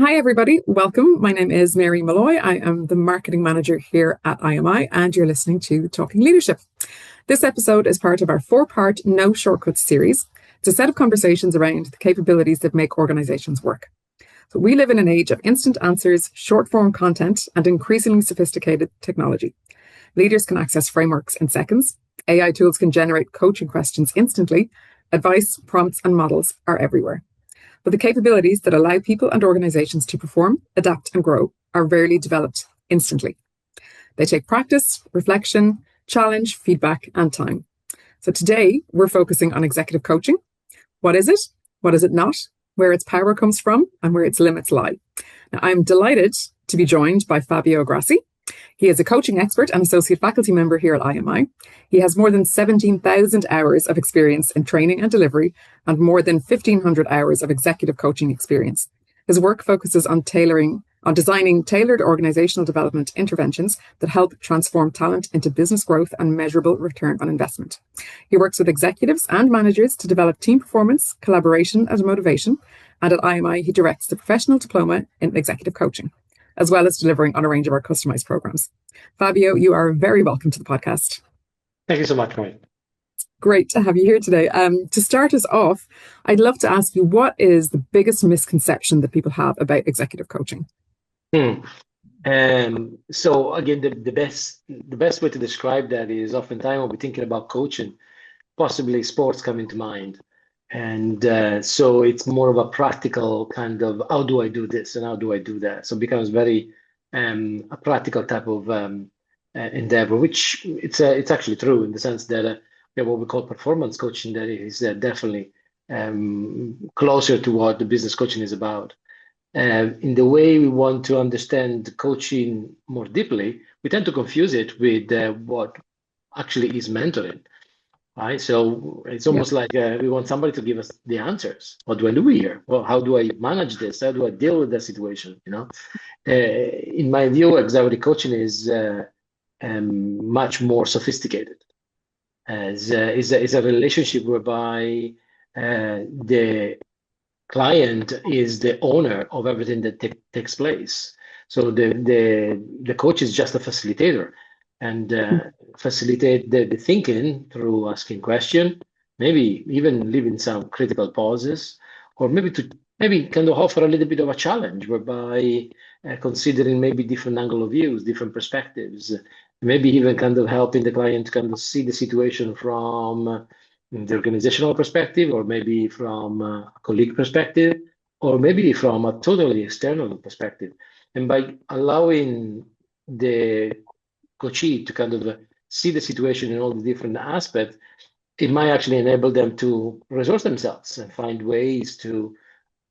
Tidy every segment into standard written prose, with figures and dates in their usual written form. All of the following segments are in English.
Hi, everybody. Welcome. My name is Mary Malloy. I am the marketing manager here at IMI, and you're listening to Talking Leadership. This episode is part of our four-part No Shortcuts series. It's a set of conversations around the capabilities that make organizations work. So we live in an age of instant answers, short-form content, and increasingly sophisticated technology. Leaders can access frameworks in seconds. AI tools can generate coaching questions instantly. Advice, prompts, and models are everywhere. But the capabilities that allow people and organizations to perform, adapt, and grow are rarely developed instantly. They take practice, reflection, challenge, feedback, and time. So today, we're focusing on executive coaching. What is it? What is it not? Where its power comes from and where its limits lie. Now, I'm delighted to be joined by Fabio Grassi. He is a coaching expert and associate faculty member here at IMI. He has more than 17,000 hours of experience in training and delivery and more than 1,500 hours of executive coaching experience. His work focuses on designing tailored organizational development interventions that help transform talent into business growth and measurable return on investment. He works with executives and managers to develop team performance, collaboration, and motivation. And at IMI, he directs the professional diploma in executive coaching, as well as delivering on a range of our customized programs. Fabio, you are very welcome to the podcast. Thank you so much, Mary. Great to have you here today. To start us off, I'd love to ask you, what is the biggest misconception that people have about executive coaching? So again, the best way to describe that is oftentimes when we're thinking about coaching, possibly sports come into mind. And so it's more of a practical kind of, how do I do this and how do I do that? So it becomes very a practical type of endeavor, which it's actually true in the sense that we have what we call performance coaching, that is definitely closer to what the business coaching is about. In the way we want to understand coaching more deeply, we tend to confuse it with what actually is mentoring. Right, so it's almost like we want somebody to give us the answers. What do I do here? Well, how do I manage this? How do I deal with that situation? In my view, executive coaching is much more sophisticated. Is a relationship whereby the client is the owner of everything that takes place. So the coach is just a facilitator. And facilitate the thinking through asking questions, maybe even leaving some critical pauses, or maybe kind of offer a little bit of a challenge whereby considering maybe different angle of views, different perspectives, maybe even kind of helping the client kind of see the situation from the organizational perspective, or maybe from a colleague perspective, or maybe from a totally external perspective. And by allowing the coachee to kind of see the situation in all the different aspects, it might actually enable them to resource themselves and find ways to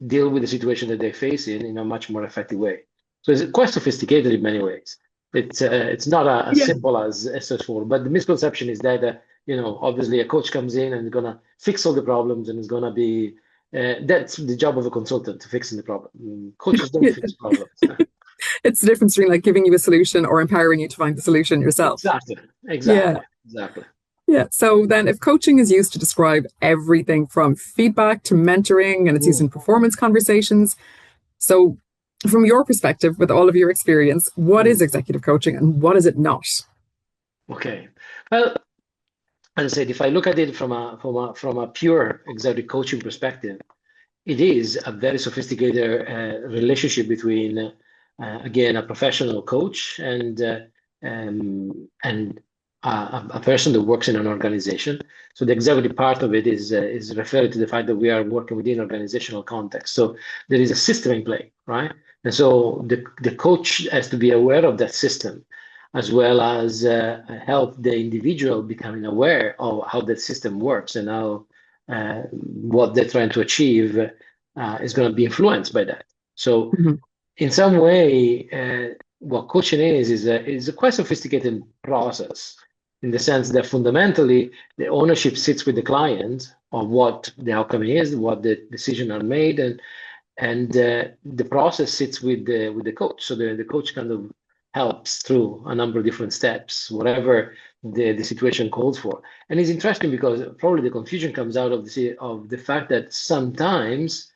deal with the situation that they're facing in a much more effective way. So it's quite sophisticated in many ways. It's not as simple as SS4, but the misconception is that obviously a coach comes in and is gonna fix all the problems and is gonna be that's the job of a consultant, to fixing the problem. Coaches don't fix problems. It's the difference between like giving you a solution or empowering you to find the solution yourself. Exactly. Yeah. So then if coaching is used to describe everything from feedback to mentoring, and it's used in performance conversations. So from your perspective, with all of your experience, what is executive coaching and what is it not? Okay. Well, as I said, if I look at it from a pure executive coaching perspective, it is a very sophisticated relationship between again, a professional coach and a person that works in an organization. So the executive part of it is referred to the fact that we are working within organizational context. So there is a system in play, right? And so the coach has to be aware of that system, as well as help the individual becoming aware of how that system works and how what they're trying to achieve is going to be influenced by that. So in some way, what coaching is a quite sophisticated process, in the sense that fundamentally the ownership sits with the client of what the outcome is, what the decisions are made, and the process sits with the coach. So the coach kind of helps through a number of different steps, whatever the situation calls for. And it's interesting because probably the confusion comes out of the fact that sometimes,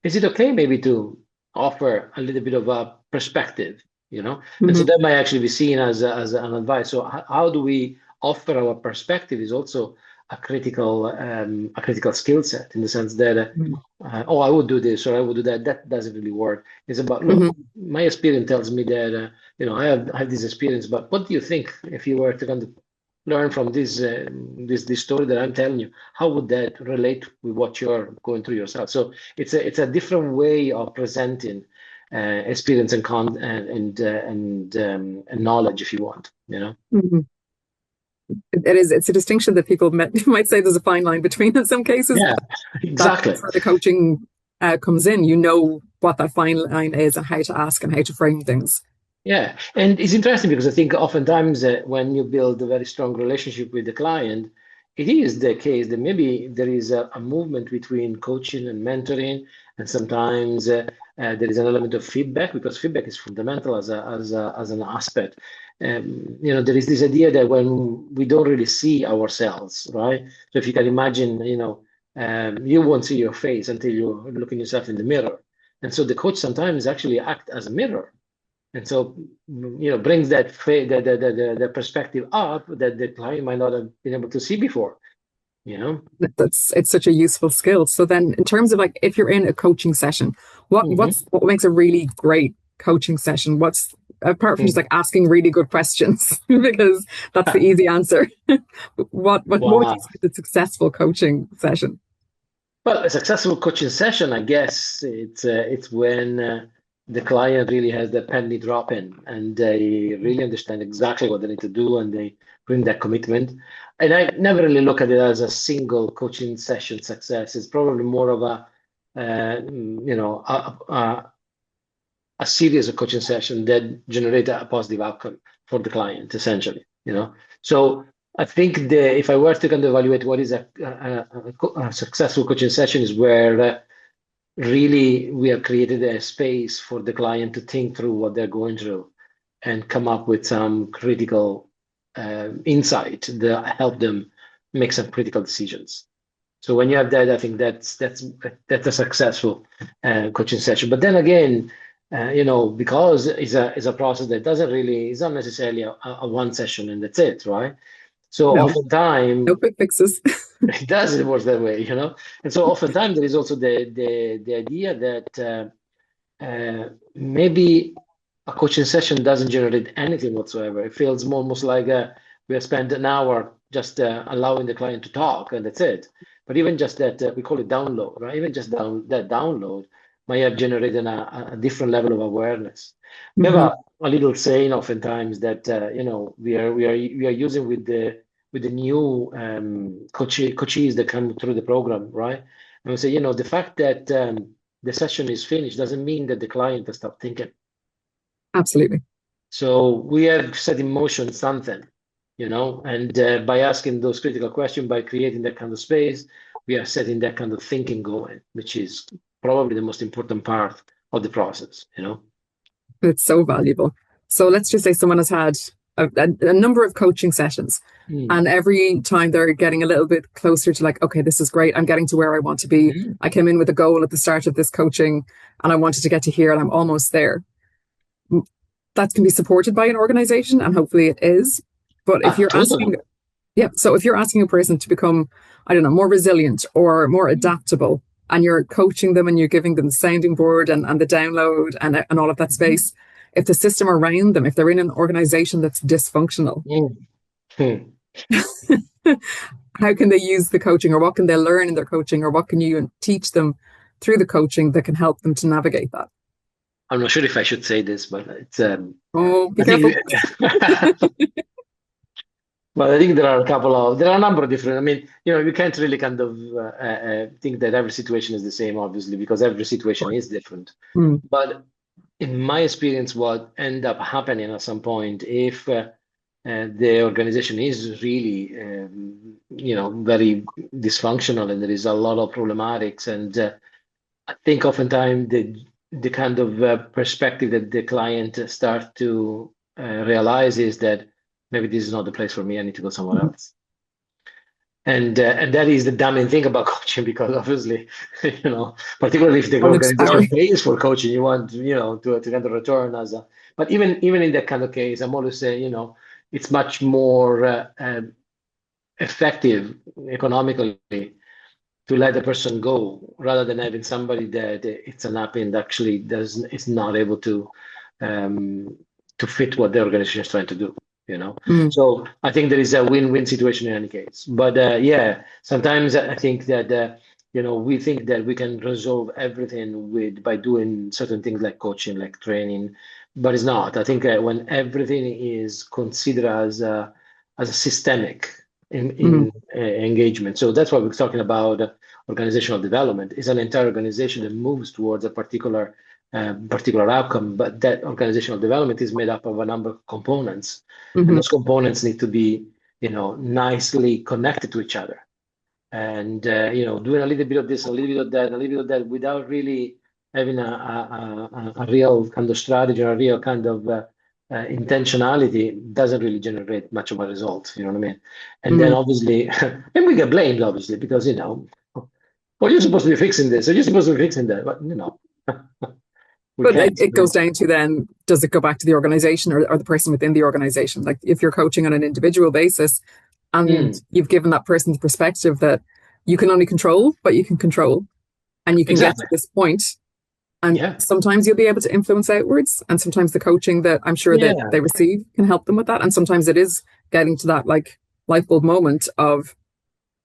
is it okay maybe to offer a little bit of a perspective, and so Hmm. that might actually be seen as an advice. So how do we offer our perspective is also a critical skill set, in the sense that oh, I would do this or I would do that. That doesn't really work. It's about, look, Hmm. my experience tells me that I have this experience, but what do you think if you were to kind of learn from this story that I'm telling you? How would that relate with what you're going through yourself? So it's a different way of presenting experience and knowledge, if you want. Hmm. It's a distinction that people might say there's a fine line between in some cases, Yeah, but exactly. that's where the coaching comes in. You know what that fine line is and how to ask and how to frame things. Yeah, and it's interesting because I think oftentimes when you build a very strong relationship with the client, it is the case that maybe there is a movement between coaching and mentoring, and sometimes there is an element of feedback, because feedback is fundamental as an aspect. There is this idea that when we don't really see ourselves, right? So if you can imagine, you won't see your face until you look at yourself in the mirror, and so the coach sometimes actually act as a mirror, and so, brings the perspective up that the client might not have been able to see before. It's such a useful skill. So then, in terms of like, if you're in a coaching session, Hmm. what makes a really great coaching session? What's apart from just like asking really good questions because that's the easy answer. What would Wow. you say is a successful coaching session? Well, a successful coaching session, I guess it's when the client really has the penny drop in and they really understand exactly what they need to do, and they bring that commitment. And I never really look at it as a single coaching session success. It's probably more of a series of coaching sessions that generate a positive outcome for the client, essentially. So I think if I were to kind of evaluate what is a successful coaching session, is where really we have created a space for the client to think through what they're going through and come up with some critical insight that help them make some critical decisions. So when you have that, I think that's a successful coaching session. But then again, because it's a process that doesn't really, it's not necessarily a one session and that's it, right? So No, oftentimes no quick fixes. it doesn't work that way. And so oftentimes there is also the idea that maybe a coaching session doesn't generate anything whatsoever. It feels almost like we have spent an hour just allowing the client to talk, and that's it. But even just that, we call it download, right? Even just that download might have generated a different level of awareness. We have Hmm. a little saying oftentimes that we are using with the new coaches that come through the program, right? And we say, the fact that the session is finished doesn't mean that the client has stopped thinking. Absolutely. So we have set in motion something, and by asking those critical questions, by creating that kind of space, we are setting that kind of thinking going, which is probably the most important part of the process. It's so valuable. So let's just say someone has had a number of coaching sessions, Mm. and every time they're getting a little bit closer to like, okay, this is great. I'm getting to where I want to be. Mhm. I came in with a goal at the start of this coaching and I wanted to get to here and I'm almost there. That can be supported by an organization and hopefully it is. But if Ah, you're totally. asking, yeah, so if you're asking a person to become, I don't know, more resilient or more adaptable, and you're coaching them and you're giving them the sounding board and the download and all of that Mhm. space, if the system around them, if they're in an organization that's dysfunctional, Mm. Hmm. how can they use the coaching or what can they learn in their coaching or what can you teach them through the coaching that can help them to navigate that? I'm not sure if I should say this, but Oh, be I think careful. well, I think there are a number of different. I mean, you can't really kind of think that every situation is the same, obviously, because every situation is different. Mm, But in my experience, what end up happening at some point, if the organization is really, very dysfunctional and there is a lot of problematics, and I think oftentimes the kind of perspective that the client start to realize is that maybe this is not the place for me. I need to go somewhere else. And that is the damning thing about coaching, because obviously, particularly if the organization pays for coaching, you want, to get a return as a. But even in that kind of case, I'm always saying, it's much more effective economically to let the person go rather than having somebody that it's unhappy and actually is not able to fit what the organization is trying to do. So I think there is a win-win situation in any case. But sometimes I think that we think that we can resolve everything by doing certain things like coaching, like training, but it's not. I think when everything is considered as a systemic in engagement. So that's why we're talking about organizational development. Is an entire organization that moves towards a particular outcome, but that organizational development is made up of a number of components, and those components need to be, nicely connected to each other, and doing a little bit of this, a little bit of that, a little bit of that, without really having a real kind of strategy or a real kind of intentionality doesn't really generate much of a result. You know what I mean? And then obviously, and we get blamed obviously because well, you're supposed to be fixing this, or you're supposed to be fixing that, but But it goes down to then, does it go back to the organization or the person within the organization? Like if you're coaching on an individual basis and you've given that person the perspective that you can only control, but you can control, and you can get to this point, and sometimes you'll be able to influence outwards, and sometimes the coaching that I'm sure that they receive can help them with that. And sometimes it is getting to that like light bulb moment of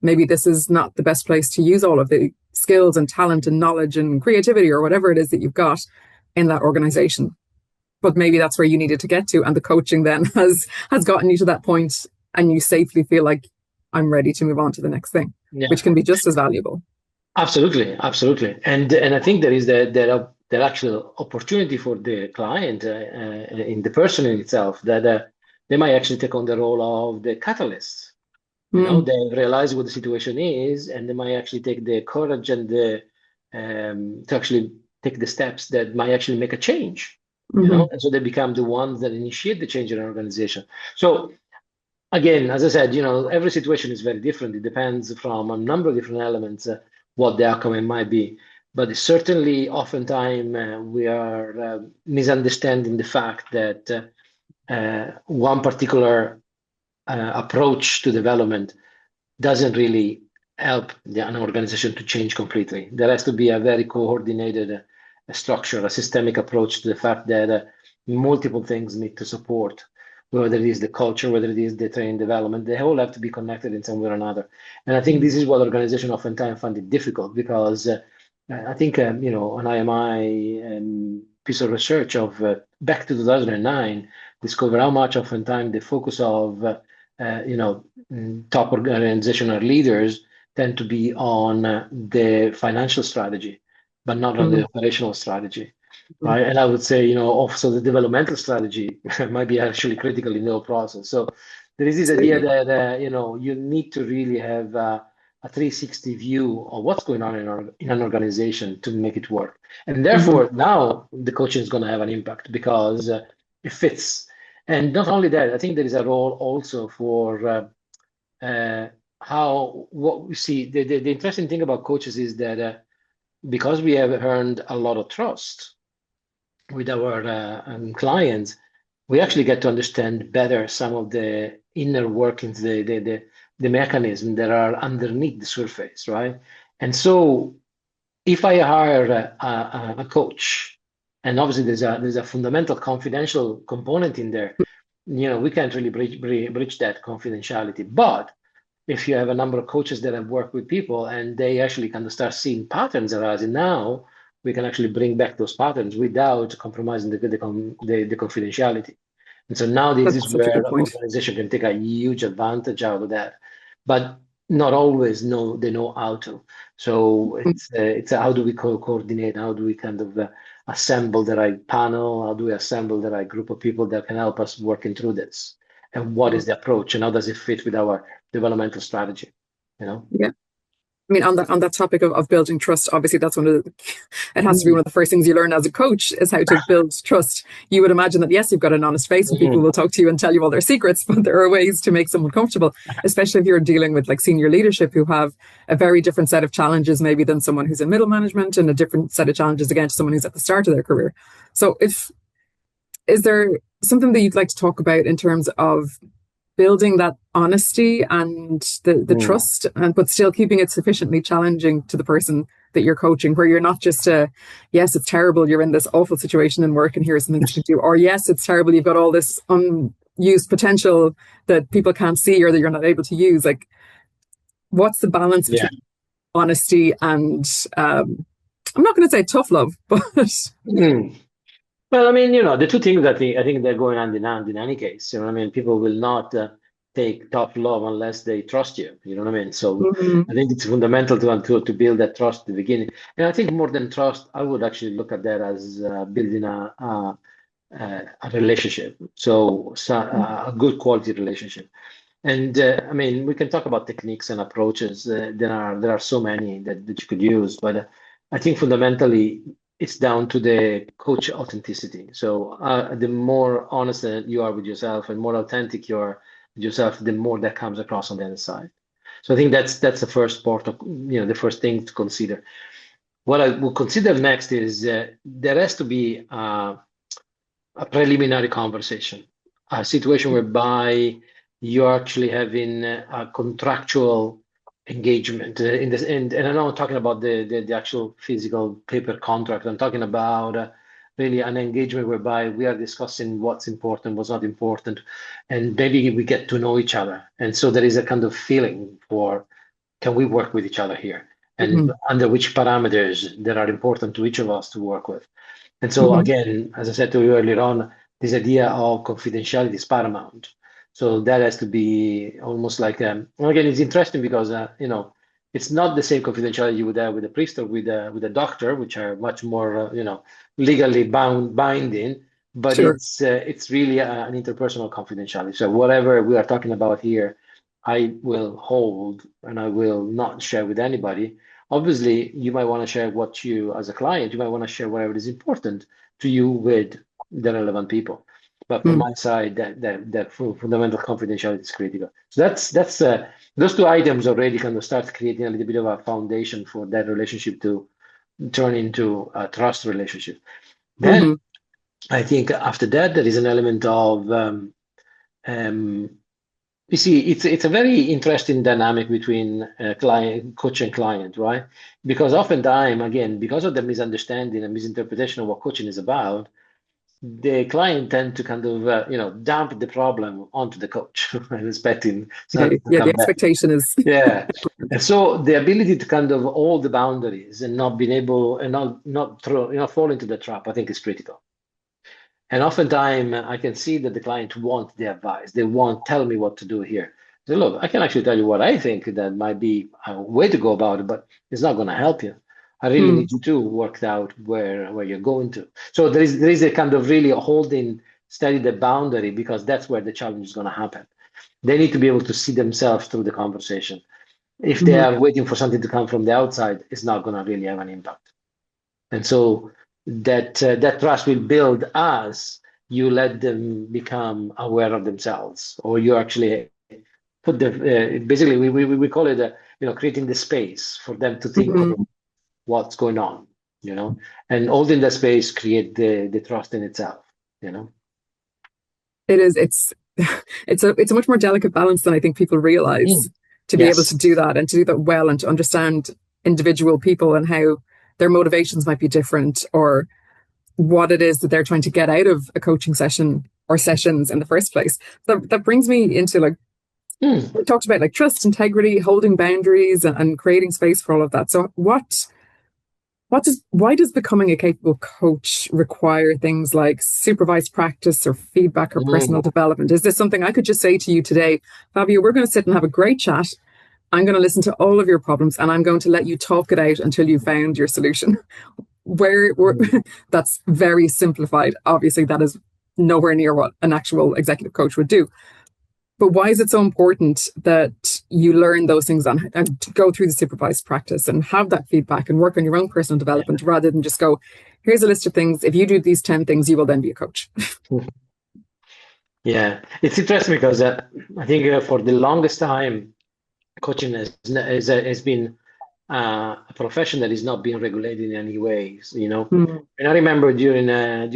maybe this is not the best place to use all of the skills and talent and knowledge and creativity or whatever it is that you've got in that organization. But maybe that's where you needed to get to, and the coaching then has gotten you to that point, and you safely feel like I'm ready to move on to the next thing, which can be just as valuable. Absolutely. And I think there is that actual opportunity for the client in the person in itself, that they might actually take on the role of the catalyst. They realize what the situation is, and they might actually take the courage and to actually take the steps that might actually make a change. And so they become the ones that initiate the change in an organization. So again, as I said, every situation is very different. It depends from a number of different elements what the outcome might be. But certainly, oftentimes we are misunderstanding the fact that one particular approach to development doesn't really help an organization to change completely. There has to be a very coordinated structure, a systemic approach to the fact that multiple things need to support, whether it is the culture, whether it is the training development. They all have to be connected in some way or another. And I think this is what organizations oftentimes find it difficult, because I think, on IMI piece of research of back to 2009 discovered how much oftentimes the focus of top organizational leaders tend to be on the financial strategy, but not on the operational strategy, right? And I would say, also the developmental strategy might be actually critical in the whole process. So there is this idea that you need to really have a 360 view of what's going on in an organization to make it work. And therefore, now the coaching is going to have an impact because it fits. And not only that, I think there is a role also for what we see. The interesting thing about coaches is that because we have earned a lot of trust with our clients, we actually get to understand better some of the inner workings, the mechanisms that are underneath the surface, right? And so if I hire a coach, and obviously there's a fundamental confidential component in there, we can't really breach that confidentiality. But if you have a number of coaches that have worked with people and they actually kind of start seeing patterns arising, now we can actually bring back those patterns without compromising the confidentiality. And so now this is where an organization can take a huge advantage out of that. But not always they know how to. So it's how do we coordinate? How do we kind of assemble the right panel? How do we assemble the right group of people that can help us working through this? And what is the approach? And how does it fit with our developmental strategy? Yeah. I mean, on that topic of building trust, obviously that's it has to be Mm, one of the first things you learn as a coach is how to build trust. You would imagine that, yes, you've got an honest face and people mm, will talk to you and tell you all their secrets, but there are ways to make someone comfortable, especially if you're dealing with like senior leadership who have a very different set of challenges maybe than someone who's in middle management, and a different set of challenges again to someone who's at the start of their career. So is there something that you'd like to talk about in terms of building that honesty and the mm. trust, but still keeping it sufficiently challenging to the person that you're coaching, where you're not just yes, it's terrible, you're in this awful situation in work and here's something to do, or yes, it's terrible, you've got all this unused potential that people can't see or that you're not able to use. Like, what's the balance Yeah. between honesty and I'm not going to say tough love, but Mm. Well, I mean, the two things that I think they're going hand in hand in any case. You know what I mean? People will not take tough love unless they trust you. You know what I mean? So Mhm. I think it's fundamental to build that trust at the beginning. And I think more than trust, I would actually look at that as building a relationship. So a good quality relationship. And I mean, we can talk about techniques and approaches. There are so many that you could use, but I think fundamentally it's down to the coach authenticity. So the more honest that you are with yourself and more authentic you are with yourself, the more that comes across on the other side. So I think that's the first part of, the first thing to consider. What I will consider next is there has to be a preliminary conversation, a situation whereby you're actually having a contractual engagement in this, and I'm not talking about the actual physical paper contract. I'm talking about really an engagement whereby we are discussing what's important, what's not important, and maybe we get to know each other. And so there is a kind of feeling for, can we work with each other here? And Mhm. under which parameters that are important to each of us to work with. And so Mhm. again, as I said to you earlier on, this idea of confidentiality is paramount. So that has to be almost like, again, it's interesting because, it's not the same confidentiality you would have with a priest or with a doctor, which are much more, legally binding, but Sure. it's really an interpersonal confidentiality. So whatever we are talking about here, I will hold and I will not share with anybody. Obviously, you might want to share as a client, you might want to share whatever is important to you with the relevant people. But from Mm. my side, that fundamental confidentiality is critical. So that's those two items already kind of start creating a little bit of a foundation for that relationship to turn into a trust relationship. Then Mhm. I think after that, there is an element of um, you see, it's a very interesting dynamic between coach and client, right? Because oftentimes, again, because of the misunderstanding and misinterpretation of what coaching is about, the client tend to kind of dump the problem onto the coach and expecting Okay. something to Yeah, the come back. expectation is Yeah, and so the ability to kind of hold the boundaries and not being able and not throw fall into the trap, I think is critical. And oftentimes I can see that the client wants the advice. They want, tell me what to do here. So look, I can actually tell you what I think that might be a way to go about it, but it's not going to help you. I really mm, need you to work out where you're going to. So there is a kind of really holding steady the boundary because that's where the challenge is going to happen. They need to be able to see themselves through the conversation. If they mhm. are waiting for something to come from the outside, it's not going to really have an impact. And so that trust will build as you let them become aware of themselves, or you actually put the basically we call it creating the space for them to think Mhm. of what's going on, and holding the space create the trust in itself, you know. It is. It's a much more delicate balance than I think people realize, Mm. to be able to Yes. do that and to do that well and to understand individual people and how their motivations might be different, or what it is that they're trying to get out of a coaching session or sessions in the first place. That brings me into, like, Mm. we talked about like trust, integrity, holding boundaries, and creating space for all of that. So why does becoming a capable coach require things like supervised practice or feedback or personal Mm. development? Is this something I could just say to you today, Fabio, we're going to sit and have a great chat. I'm going to listen to all of your problems and I'm going to let you talk it out until you found your solution. Where Mm. that's very simplified. Obviously, that is nowhere near what an actual executive coach would do. But why is it so important that you learn those things and to go through the supervised practice and have that feedback and work on your own personal development rather than just go, here's a list of things. If you do these 10 things, you will then be a coach. Yeah, it's interesting because I think for the longest time, coaching has been a profession that is not being regulated in any ways, you know. Mm. And I remember during a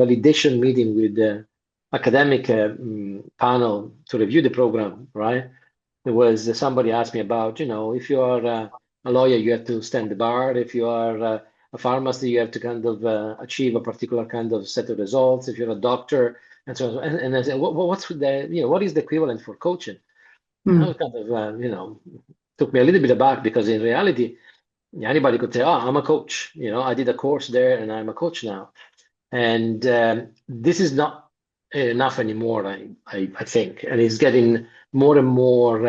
validation meeting with the academic panel to review the program, right? There was somebody asked me about, you know, if you are a lawyer, you have to stand the bar. If you are a pharmacist, you have to kind of achieve a particular kind of set of results. If you're a doctor, and so on. And I said, what's the, you know, what is the equivalent for coaching? And I Mm. was kind of, you know, took me a little bit aback because in reality, anybody could say, "Oh, I'm a coach." You know, I did a course there, and I'm a coach now. And this is not enough anymore, I think, and it's getting more and more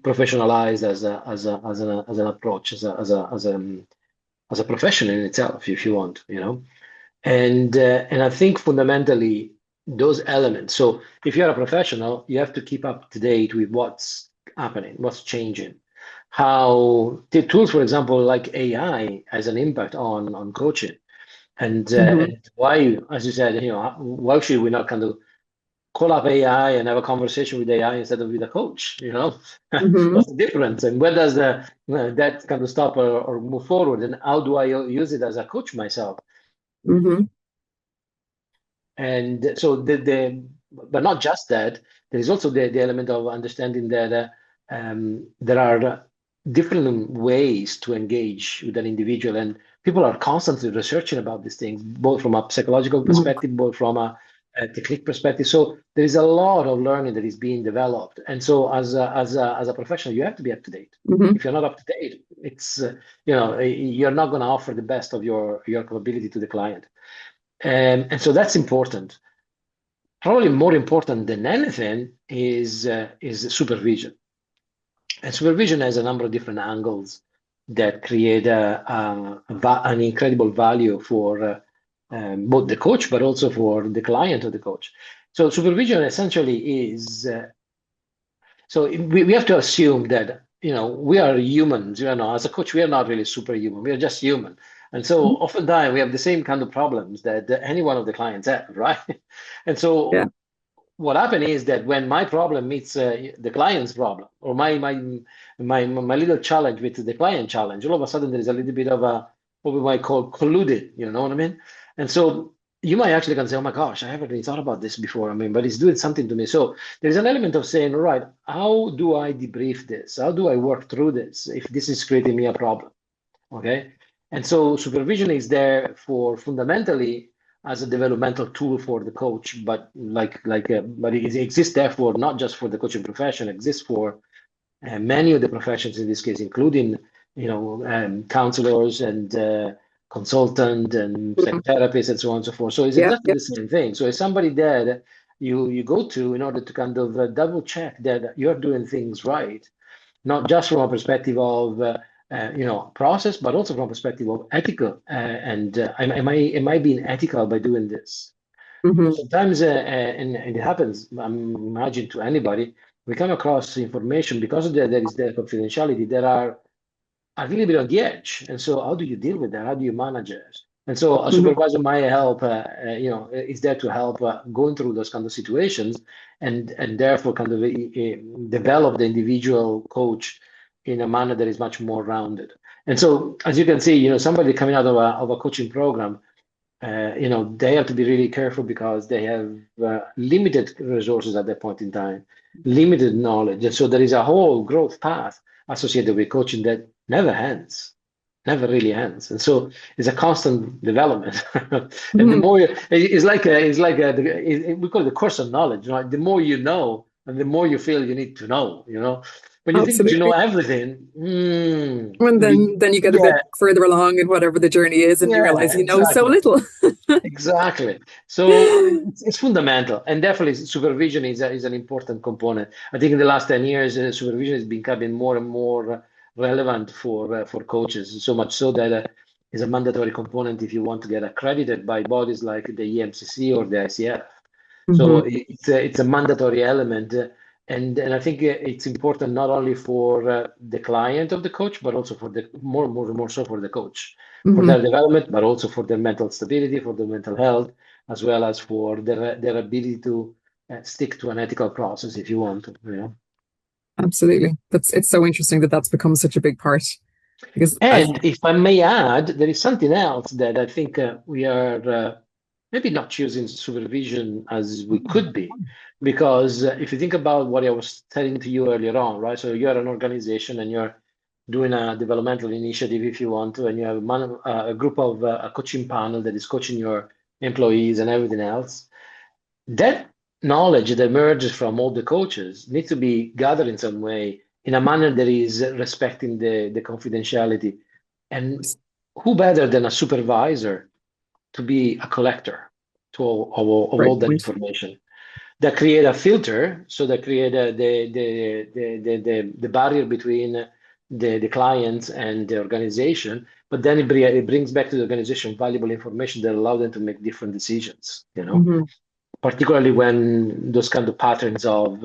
professionalized as an approach, as a profession in itself, if you want, you know. And I think fundamentally those elements. So if you're a professional, you have to keep up to date with what's happening, what's changing, how the tools, for example, like AI, has an impact on coaching, Mm-hmm. and why, as you said, you know, why should we not kind of call up AI and have a conversation with AI instead of with a coach? You know, Mm-hmm. what's the difference, and where does that kind of stop or move forward, and how do I use it as a coach myself? Mm-hmm. And so but not just that, there is also the element of understanding that there are different ways to engage with an individual, and people are constantly researching about these things, both from a psychological Mm-hmm. perspective, both from a technique perspective. So there is a lot of learning that is being developed, and so as a professional, you have to be up to date. Mm-hmm. If you're not up to date, it's you know, you're not going to offer the best of your capability to the client. And so that's important. Probably more important than anything is supervision. And supervision has a number of different angles that create an incredible value for both the coach, but also for the client of the coach. So supervision essentially is so we have to assume that, you know, we are humans. You know, as a coach, we are not really superhuman. We are just human. And so oftentimes we have the same kind of problems that any one of the clients have, right? And Yeah. so what happened is that when my problem meets the client's problem, or my little challenge with the client challenge, all of a sudden there is a little bit of a what we might call colluded. You know what I mean? And so you might actually can say, "Oh my gosh, I haven't really thought about this before." I mean, but it's doing something to me. So there's an element of saying, "All right, how do I debrief this? How do I work through this if this is creating me a problem?" Okay. And so supervision is there for fundamentally as a developmental tool for the coach, but but it exists therefore not just for the coaching profession, it exists for many of the professions in this case, including, you know, counselors and consultant and Mm-hmm. psychotherapists and so on and so forth. So it's Yeah. exactly Yeah. the same thing. So it's somebody there that you go to in order to kind of double check that you're doing things right, not just from a perspective of you know, process, but also from a perspective of ethical. And am I being ethical by doing this? Mm-hmm. Sometimes, and it happens, imagine to anybody, we come across information because of there is the confidentiality. There are a little bit on the edge. And so how do you deal with that? How do you manage it? And so a Mm-hmm. supervisor might help, you know, is there to help going through those kind of situations, and therefore kind of develop the individual coach in a manner that is much more rounded. And so, as you can see, you know, somebody coming out of a coaching program, you know, they have to be really careful because they have limited resources at that point in time, limited knowledge. And so there is a whole growth path associated with coaching that never ends, never really ends. And so it's a constant development. And the Mm-hmm. more we call it the course of knowledge, right? The more you know, and the more you feel you need to know, you know. When you think that you know Absolutely. everything, And then you get a bit yeah, further along in whatever the journey is, and you yeah, realize you know so exactly. little. Exactly. So it's fundamental, and definitely supervision is an important component. I think in the last 10 years, supervision has becoming more and more relevant for coaches. So much so that is a mandatory component if you want to get accredited by bodies like the EMCC or the ICF. So Hmm. it's a mandatory element. And I think it's important not only for the client of the coach, but also for the more so for the coach, for Hmm. their development, but also for their mental stability, for their mental health, as well as for their ability to stick to an ethical process if you want to, you know. Absolutely. It's so interesting that that's become such a big part because as And if I may add, there is something else that I think we are maybe not using supervision as we could be. Because if you think about what I was telling to you earlier on, right? So you're an organization and you're doing a developmental initiative if you want to, and you have a group of a coaching panel that is coaching your employees and everything else. That knowledge that emerges from all the coaches needs to be gathered in some way in a manner that is respecting the confidentiality. And who better than a supervisor to be a collector of great all that point. information? That create a filter, so that create the barrier between the clients and the organization, but then it brings back to the organization valuable information that allow them to make different decisions, you know, Hmm. particularly when those kind of patterns of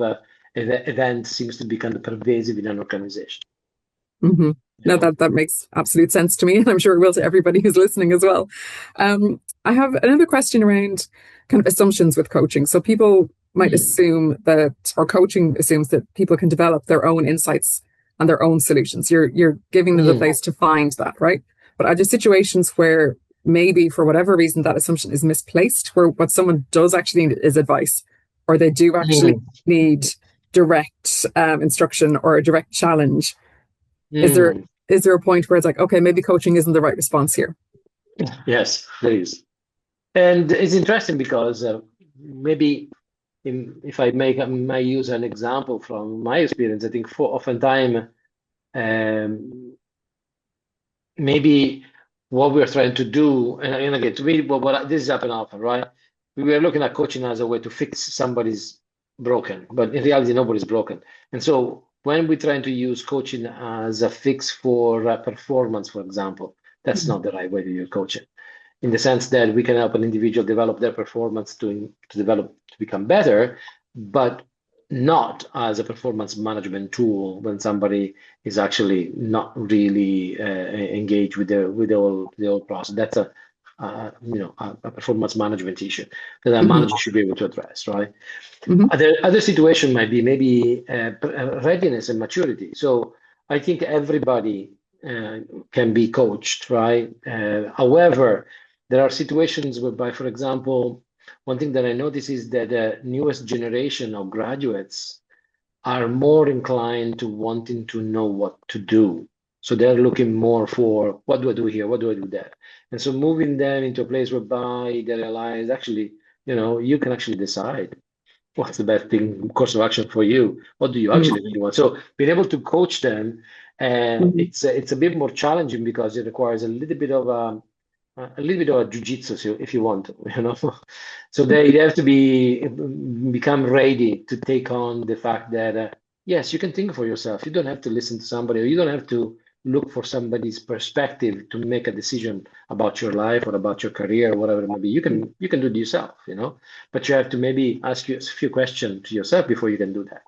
events seems to be kind of pervasive in an organization. Hmm. You No, know? that makes absolute sense to me, and I'm sure it will to everybody who's listening as well. I have another question around kind of assumptions with coaching. So people might Hmm. assume that, or coaching assumes that people can develop their own insights and their own solutions. You're giving them the Hmm. place to find that, right? But are there situations where maybe for whatever reason that assumption is misplaced, where what someone does actually need is advice, or they do actually Hmm. need direct instruction or a direct challenge? Is there Hmm. is there a point where it's like, okay, maybe coaching isn't the right response here? Yes, there is. And it's interesting because maybe if I may use an example from my experience, I think for oftentimes um, maybe what we're trying to do, and again, to me, what this is happen often, right? We were looking at coaching as a way to fix somebody's broken, but in reality, nobody's broken. And so when we're trying to use coaching as a fix for performance, for example, that's Mhm. not the right way to use coaching in the sense that we can help an individual develop their performance to become better, but not as a performance management tool when somebody is actually not really engaged with the whole process. That's a performance management issue that a Mhm. manager should be able to address, right? Mhm. Other situation might be maybe readiness and maturity. So I think everybody uh, can be coached, right? However, there are situations whereby, for example, one thing that I notice is that the newest generation of graduates are more inclined to wanting to know what to do. So they're looking more for what do I do here? What do I do there? And so moving them into a place whereby they realize actually, you can actually decide what's the best thing course of action for you. What do you Mhm. actually really want? So being able to coach them, Mhm. it's a bit more challenging because it requires a little bit of a jujitsu, if you want, So they have to become ready to take on the fact that yes, you can think for yourself. You don't have to listen to somebody, or you don't have to look for somebody's perspective to make a decision about your life or about your career or whatever it may be. You can do it yourself, but you have to maybe ask you a few questions to yourself before you can do that.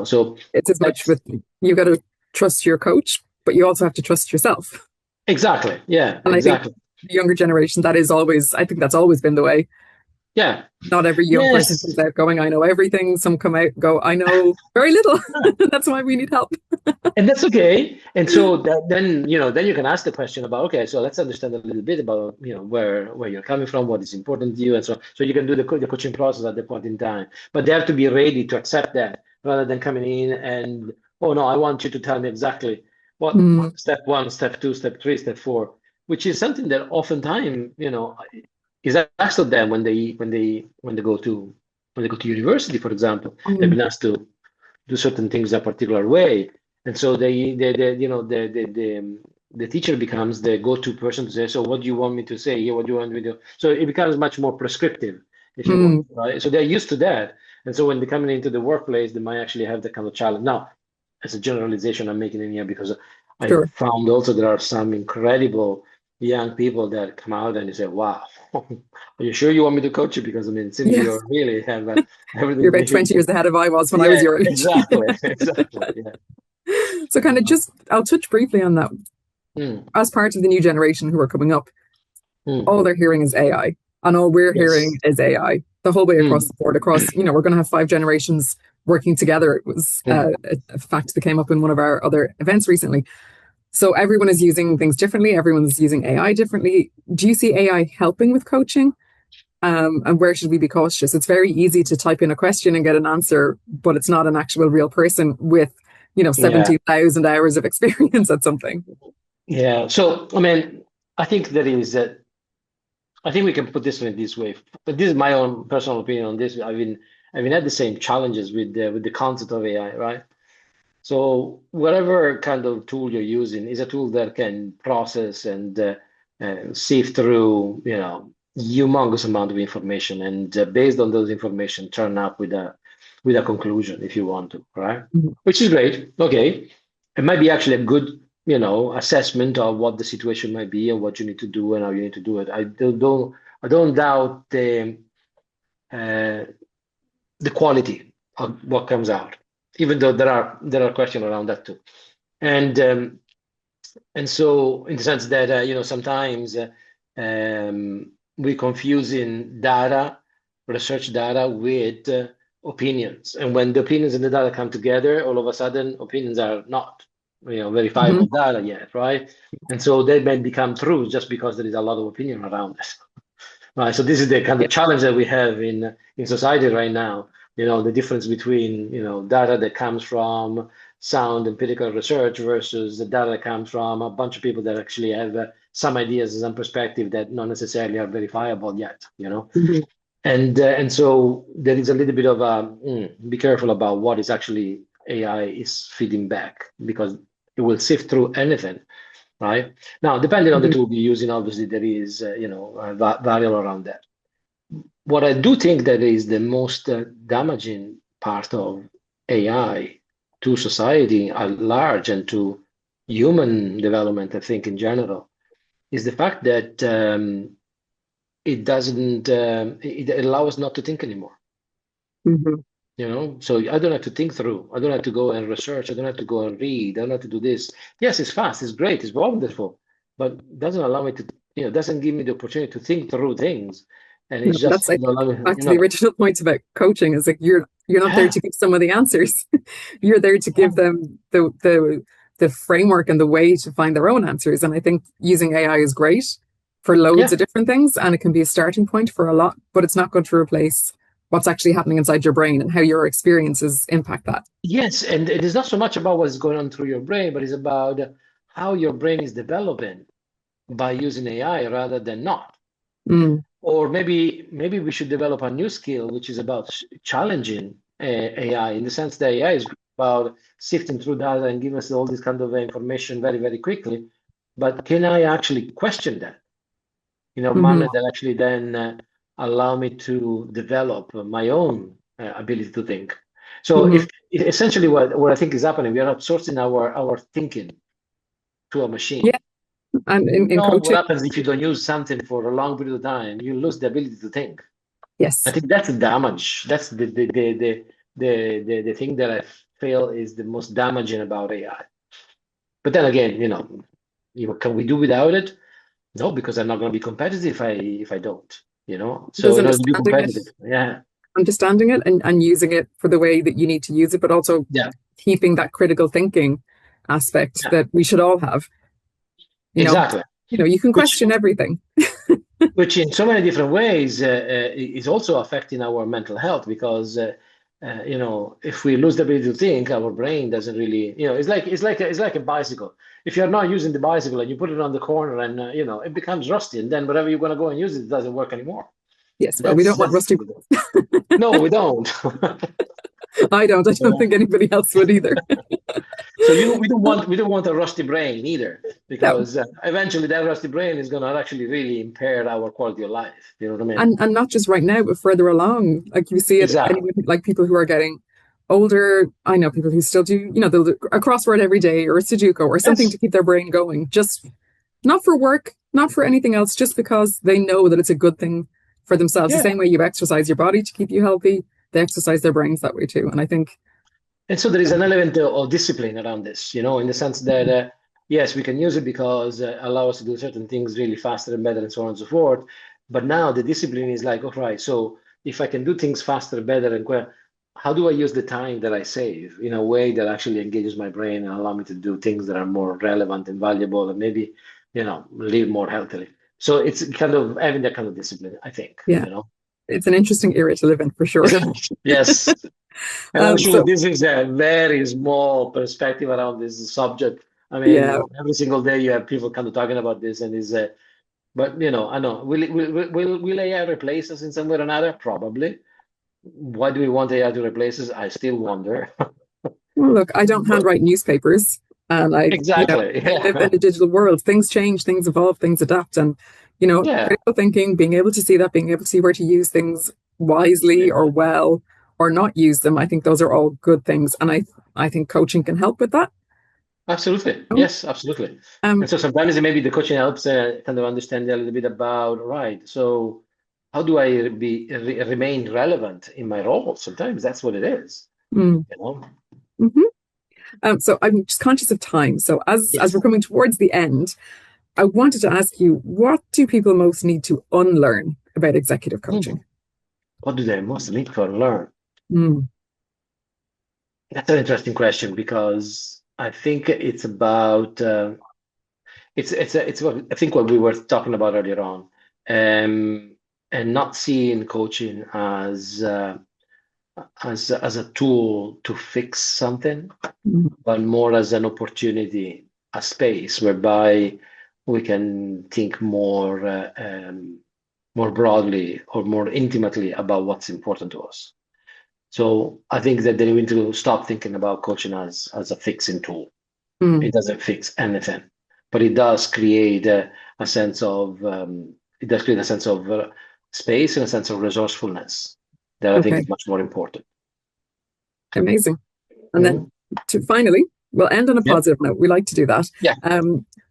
So It's as much that's with you got to trust your coach, but you also have to trust yourself. exactly, yeah, And I think exactly, the younger generation, that is always, I think that's always been the way. yeah, Not every young person yes. comes out going, I know everything. Some come out and go, I know very little. That's why we need help. And that's okay. And so then you can ask the question about, okay, so let's understand a little bit about, where you're coming from, what is important to you, and so you can do the coaching process at the point in time. But they have to be ready to accept that rather than coming in and, oh no, I want you to tell me exactly what Mm, step one, step two, step three, step four, which is something that oftentimes, is asked of them when they go to university, for example. They've mm, been asked to do certain things a particular way, and so the teacher becomes the go-to person to say, so what do you want me to say here? What do you want me to do? So it becomes much more prescriptive, if you want, mm, right? So they're used to that, and so when they're coming into the workplace, they might actually have that kind of challenge. Now, as a generalization, I'm making in here because I sure. found also there are some incredible, young people that come out and you say, wow, are you sure you want me to coach you? Because I mean, it seems you Yes. really have everything You're they about need. 20 years ahead of I was when I was Yeah, your age. exactly, exactly. Yeah. So kind of just, I'll touch briefly on that. Mm, As part of the new generation who are coming up, mm, all they're hearing is AI. And all we're hearing yes. is AI the whole way across Mm, the board, across, we're going to have 5 generations working together. It was mm. a fact that came up in one of our other events recently. So everyone is using things differently. Everyone's using AI differently. Do you see AI helping with coaching? And where should we be cautious? It's very easy to type in a question and get an answer, but it's not an actual real person with, Yeah, 17,000 hours of experience at something. yeah. So, I mean, I think there is that. I think we can put this in this way. But this is my own personal opinion on this. I've been had the same challenges with the concept of AI, right? So whatever kind of tool you're using is a tool that can process and sift through, humongous amount of information, and based on those information, turn up with a conclusion if you want to, right? Mhm. Which is great. Okay, it might be actually a good, assessment of what the situation might be and what you need to do and how you need to do it. I don't doubt uh, the quality of what comes out, even though there are questions around that too. And so in the sense that sometimes we confusing data, research data with opinions, and when the opinions and the data come together, all of a sudden opinions are not Mhm. verifiable data yet, right? And so they may become true just because there is a lot of opinion around it. Right. So this is the kind Yeah. of challenge that we have in society right now. The difference between, data that comes from sound empirical research versus the data that comes from a bunch of people that actually have some ideas and some perspective that not necessarily are verifiable yet. Mhm. And so there is a little bit of be careful about what is actually AI is feeding back, because it will sift through anything, right? Now, depending on the Mhm. tool you're using, obviously there is, a variable around that. What I do think that is the most damaging part of AI to society at large and to human development, I think in general, is the fact that it doesn't it allows us not to think anymore. Mhm. So I don't have to think through. I don't have to go and research. I don't have to go and read. I don't have to do this. Yes, it's fast. It's great. It's wonderful, but it doesn't allow me to. Doesn't give me the opportunity to think through things, and No, it's just that's like allow me. back to the original point about coaching is like you're not there Yeah, to give someone the answers. You're there to yeah, give them the framework and the way to find their own answers. And I think using AI is great for loads yeah. of different things, and it can be a starting point for a lot, but it's not going to replace what's actually happening inside your brain and how your experiences impact that. Yes, and it is not so much about what's going on through your brain, but it's about how your brain is developing by using AI rather than not. Mm. Or maybe we should develop a new skill, which is about challenging AI, in the sense that AI is about sifting through data and giving us all this kind of information very, very quickly. But can I actually question that? Hmm. Manner that actually then allow me to develop my own ability to think. So Hmm. if essentially what I think is happening, we are outsourcing our thinking to a Yeah. machine. And in What coaching, happens if you don't use something for a long period of time? You lose the ability to think. I yes. think that's the damage. That's the thing that I feel is the most damaging about AI. But then again, can we do without it? No, because I'm not going to be competitive if I don't. Does So in order to be competitive, yeah, understanding it and using it for the way that you need to use it, but also yeah, keeping that critical thinking aspect yeah, that we should all have. You know, exactly. you can Which question everything. which in so many different ways is also affecting our mental health, because if we lose the ability to think, our brain doesn't really, it's like a bicycle. If you're not using the bicycle and you put it on the corner and it becomes rusty, and then wherever you're going to go and use it, it doesn't work anymore. Yes, well, we That's don't want that's rusty. no, we don't. I don't. I don't Yeah. think anybody else would either. So we don't want a rusty brain either, No, because eventually that rusty brain is going to actually really impair our quality of life. You know what I mean? and not just right now, but further along. Like you see it Exactly. anyway, like people who are getting older. I know people who still do, they'll do a crossword every day or a Sudoku or something Yes. to keep their brain going. Just not for work, not for anything else, just because they know that it's a good thing for themselves. The Yeah. same way you exercise your body to keep you healthy, they exercise their brains that way too. And I think, And so there is an element of discipline around this, in the sense that, yes, we can use it because allow us to do certain things really faster and better and so on and so forth. But now the discipline is like, all right, so if I can do things faster, better, and how do I use the time that I save in a way that actually engages my brain and allow me to do things that are more relevant and valuable and maybe, live more healthily. So it's kind of having that kind of discipline, I think, yeah, it's an interesting era to live in for sure. Yes. And I'm sure So this is a very small perspective around this subject. I yeah, mean, every single day you have people kind of talking about this, and but I know, will AI replace us in some way or another? Probably. Why do we want AI to replace us? I still wonder. well, look, I don't But handwrite newspapers, and exactly, we live in yeah, a digital world. Things change, things evolve, things adapt, and yeah, critical thinking, being able to see that, being able to see where to use things wisely or yeah, well, or not use them. I think those are all good things, and I think coaching can help with that. absolutely, Oh, yes, absolutely. And Um, so sometimes maybe the coaching helps kind of understand a little bit about, right, so how do I remain relevant in my role? Sometimes that's what it is, mm, you know? mhm. So I'm just conscious of time. So as we're Yes. coming towards the end, I wanted to ask you, what do people most need to unlearn about executive Hmm. coaching? What do they most need to learn? Mm, That's an interesting question because I think it's about it's what I think what we were talking about earlier on, um, and not seeing coaching as a tool to fix something, mm, but more as an opportunity, a space whereby we can think more broadly or more intimately about what's important to us. So I think that they need to stop thinking about coaching as a fixing tool. mm. It doesn't fix anything, but it does create a sense of space and a sense of resourcefulness that I think Okay, is much more important. amazing. And then Mhm. to finally, we'll end on a Yeah, positive note. We like to do that. yeah.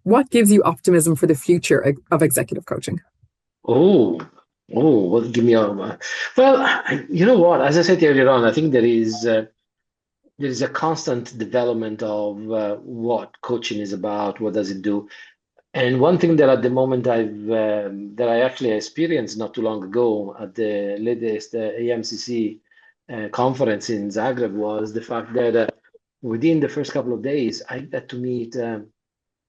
What gives you optimism for the future of executive coaching? Oh, well, give me a. Well, you know what? As I said earlier on, I think there is a constant development of what coaching is about. What does it do? And one thing that at the moment that I actually experienced not too long ago at the latest AMCC conference in Zagreb was the fact that within the first couple of days, I got to meet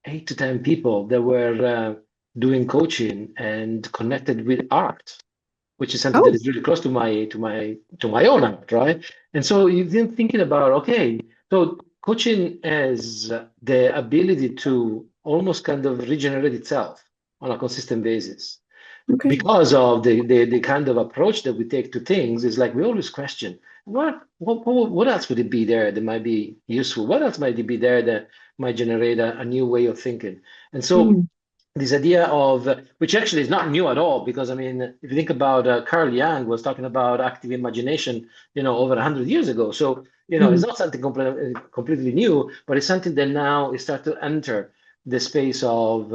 8 to 10 people that were doing coaching and connected with art, which is something that Oh, is really close to my own art, right? And so you've been thinking about, okay, so coaching has the ability to almost kind of regenerate itself on a consistent basis okay. because of the kind of approach that we take to things. Is like we always question what else would it be there that might be useful? What else might it be there that might generate a new way of thinking? And so Mm, this idea of which actually is not new at all, because I mean, if you think about Carl Jung was talking about active imagination, over 100 years ago. So it's mm. not something completely new, but it's something that now is start to enter the space of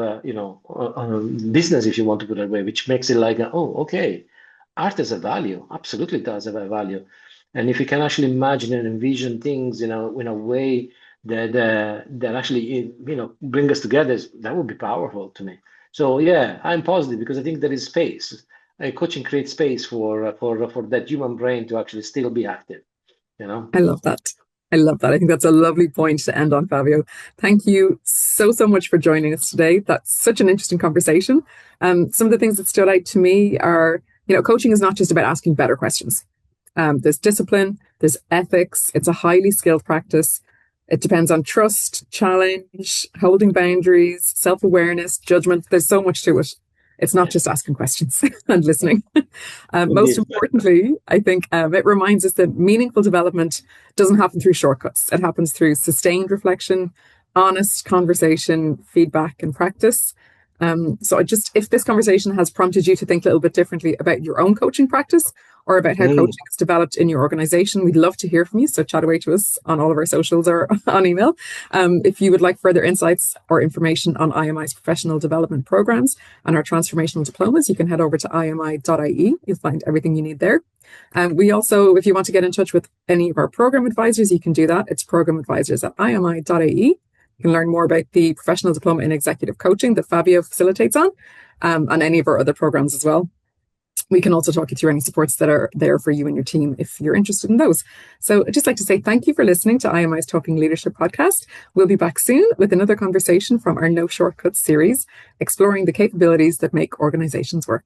business, if you want to put it that way, which makes it like, oh, okay, art has a value, absolutely does have a value, and if you can actually imagine and envision things, in a way that actually bring us together, that would be powerful to me. So yeah, I'm positive because I think there is space. Coaching creates space for that human brain to actually still be active. You know. I love that. I love that. I think that's a lovely point to end on, Fabio. Thank you so, so much for joining us today. That's such an interesting conversation. Some of the things that stood out to me are, coaching is not just about asking better questions. There's discipline, there's ethics. It's a highly skilled practice. It depends on trust, challenge, holding boundaries, self awareness, judgment. There's so much to it. It's not Yeah, just asking questions and listening. Most indeed. importantly, I think it reminds us that meaningful development doesn't happen through shortcuts. It happens through sustained reflection, honest conversation, feedback, and practice. So if this conversation has prompted you to think a little bit differently about your own coaching practice or about how coaching is developed in your organization, we'd love to hear from you. So chat away to us on all of our socials or on email. If you would like further insights or information on IMI's professional development programs and our transformational diplomas, you can head over to imi.ie. You'll find everything you need there. We also, if you want to get in touch with any of our program advisors, you can do that. It's programadvisors@imi.ie. You can learn more about the professional diploma in executive coaching that Fabio facilitates on, and any of our other programs as well. We can also talk you through any supports that are there for you and your team if you're interested in those. So I'd just like to say thank you for listening to IMI's Talking Leadership podcast. We'll be back soon with another conversation from our No Shortcuts series, exploring the capabilities that make organizations work.